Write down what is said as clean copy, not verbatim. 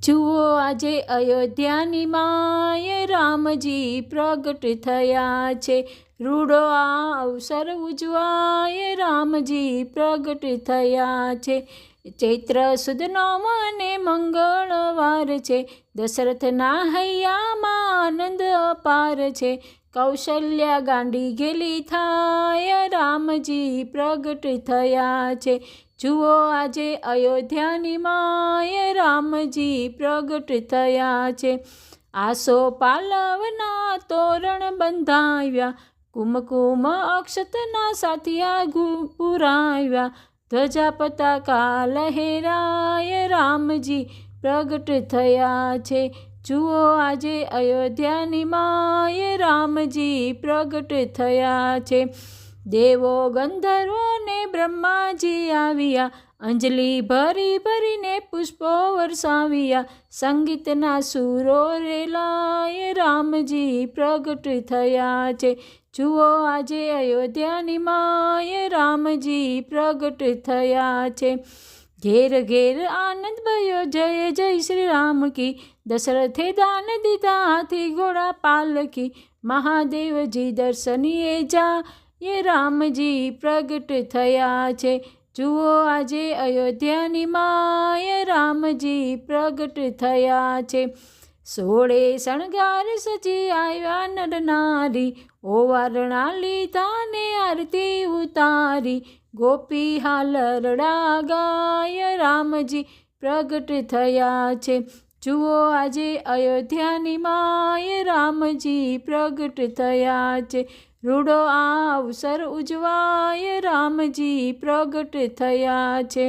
જુઓ આજે અયોધ્યાની માય રામજી પ્રગટ થયા છે। રૂડો આ અવસર ઉજવાય રામજી પ્રગટ થયા છે। ચૈત્ર સુદ નોમને મંગળવાર છે। દશરથના હૈયામાં આનંદ અપાર છે। કૌશલ્યા ગાંડી ગેલી થાય રામજી પ્રગટ થયા છે। જુઓ આજે અયોધ્યાની માય રામજી પ્રગટ થયા છે। આસો પાલવના તોરણ બંધાવ્યા, કુમકુમ અક્ષતના સાથિયા પુરાવ્યા। ધ્વજા પતાકા લહેરાય રામજી પ્રગટ થયા છે। જુઓ આજે અયોધ્યાની માય રામજી પ્રગટ થયા છે। દેવો ગંધર્વો ને બ્રહ્માજી આવ્યા, અંજલિ ભરી ભરીને પુષ્પો વરસાવ્યા। સંગીતના સૂરો રેલાય રામજી પ્રગટ થયા છે। જુઓ આજે અયોધ્યાની માય રામજી પ્રગટ થયા છે। ઘેર ઘેર આનંદ ભયો જય જય શ્રી રામ કી, દશરથે દાન દીધા હાથી ઘોડા પાલકી। મહાદેવજી દર્શનીએ જા ये रामजी प्रगट थया छे। जुओ आजे अयोध्यानी माय रामजी प्रगट थया छे। सोळे शणगार सजी आव्या नर नारी, ओवारणा लीधा ने आरती उतारी। गोपी हालरड़ा गाय रामजी प्रगट थया छे। जुओ आजे अयोध्यानी माय रामजी प्रगट थया छे। रूडो आ अवसर उजवाय रामजी प्रगट थया छे।